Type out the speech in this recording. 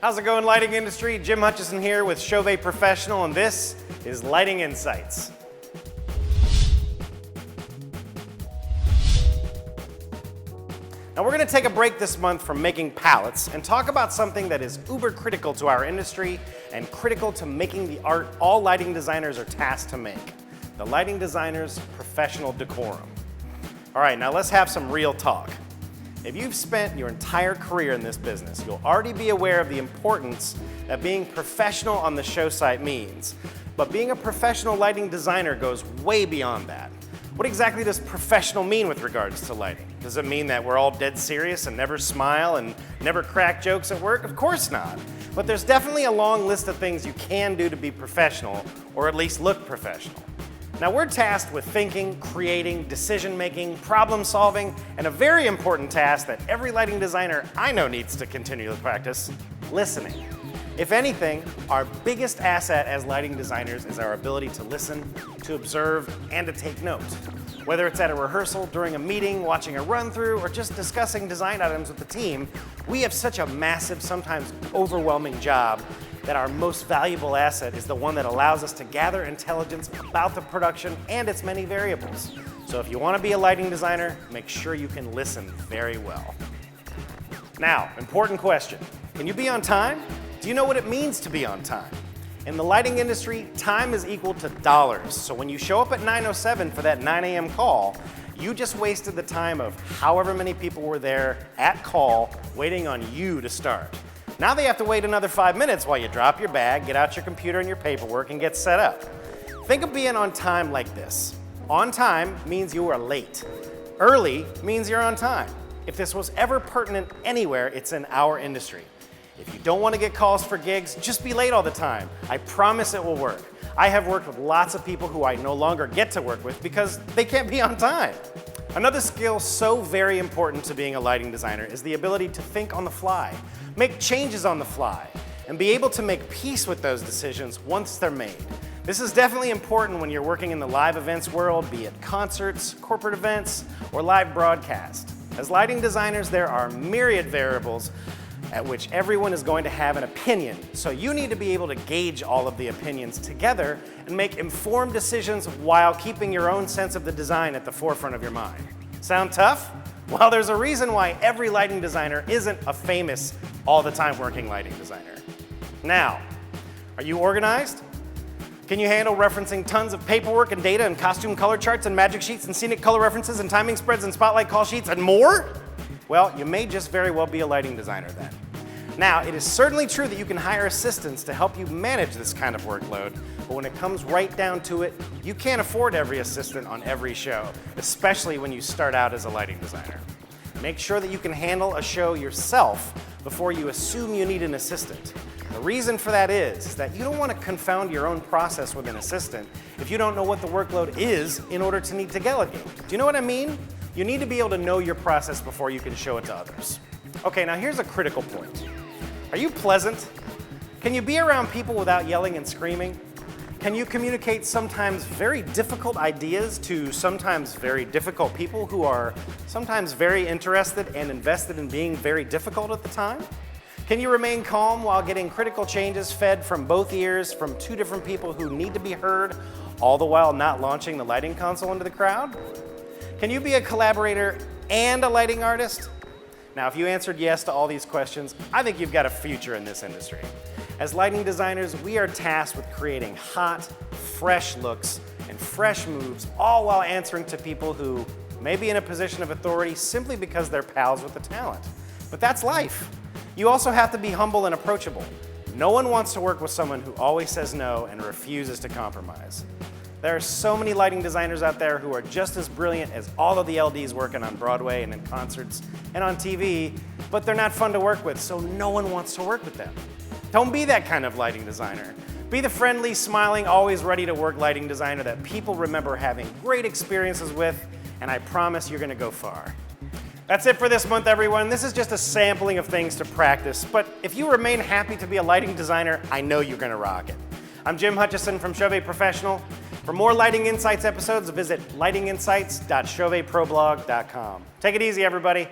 How's it going, lighting industry? Jim Hutchison here with CHAUVET Professional, and this is Lighting Insights. Now we're going to take a break this month from making palettes and talk about something that is uber critical to our industry and critical to making the art all lighting designers are tasked to make. The lighting designer's professional decorum. All right, now let's have some real talk. If you've spent your entire career in this business, you'll already be aware of the importance that being professional on the show site means. But being a professional lighting designer goes way beyond that. What exactly does professional mean with regards to lighting? Does it mean that we're all dead serious and never smile and never crack jokes at work? Of course not. But there's definitely a long list of things you can do to be professional, or at least look professional. Now we're tasked with thinking, creating, decision-making, problem-solving, and a very important task that every lighting designer I know needs to continually practice, listening. If anything, our biggest asset as lighting designers is our ability to listen, to observe, and to take notes. Whether it's at a rehearsal, during a meeting, watching a run-through, or just discussing design items with the team, we have such a massive, sometimes overwhelming job that our most valuable asset is the one that allows us to gather intelligence about the production and its many variables. So if you want to be a lighting designer, make sure you can listen very well. Now, important question. Can you be on time? Do you know what it means to be on time? In the lighting industry, time is equal to dollars. So when you show up at 9:07 for that 9 a.m. call, you just wasted the time of however many people were there at call waiting on you to start. Now they have to wait another 5 minutes while you drop your bag, get out your computer and your paperwork, and get set up. Think of being on time like this. On time means you are late. Early means you're on time. If this was ever pertinent anywhere, it's in our industry. If you don't want to get calls for gigs, just be late all the time. I promise it will work. I have worked with lots of people who I no longer get to work with because they can't be on time. Another skill so very important to being a lighting designer is the ability to think on the fly, make changes on the fly, and be able to make peace with those decisions once they're made. This is definitely important when you're working in the live events world, be it concerts, corporate events, or live broadcast. As lighting designers, there are myriad variables at which everyone is going to have an opinion, so you need to be able to gauge all of the opinions together and make informed decisions while keeping your own sense of the design at the forefront of your mind. Sound tough? Well, there's a reason why every lighting designer isn't a famous, all-the-time working lighting designer. Now, are you organized? Can you handle referencing tons of paperwork and data and costume color charts and magic sheets and scenic color references and timing spreads and spotlight call sheets and more? Well, you may just very well be a lighting designer then. Now, it is certainly true that you can hire assistants to help you manage this kind of workload, but when it comes right down to it, you can't afford every assistant on every show, especially when you start out as a lighting designer. Make sure that you can handle a show yourself before you assume you need an assistant. The reason for that is that you don't want to confound your own process with an assistant if you don't know what the workload is in order to need to delegate. Do you know what I mean? You need to be able to know your process before you can show it to others. Okay, now here's a critical point. Are you pleasant? Can you be around people without yelling and screaming? Can you communicate sometimes very difficult ideas to sometimes very difficult people who are sometimes very interested and invested in being very difficult at the time? Can you remain calm while getting critical changes fed from both ears from two different people who need to be heard, all the while not launching the lighting console into the crowd? Can you be a collaborator and a lighting artist? Now, if you answered yes to all these questions, I think you've got a future in this industry. As lighting designers, we are tasked with creating hot, fresh looks and fresh moves, all while answering to people who may be in a position of authority simply because they're pals with the talent. But that's life. You also have to be humble and approachable. No one wants to work with someone who always says no and refuses to compromise. There are so many lighting designers out there who are just as brilliant as all of the LDs working on Broadway and in concerts and on TV, but they're not fun to work with, so no one wants to work with them. Don't be that kind of lighting designer. Be the friendly, smiling, always ready to work lighting designer that people remember having great experiences with, and I promise you're gonna go far. That's it for this month, everyone. This is just a sampling of things to practice, but if you remain happy to be a lighting designer, I know you're gonna rock it. I'm Jim Hutchison from CHAUVET Professional. For more Lighting Insights episodes, visit lightinginsights.chauvetproblog.com. Take it easy, everybody.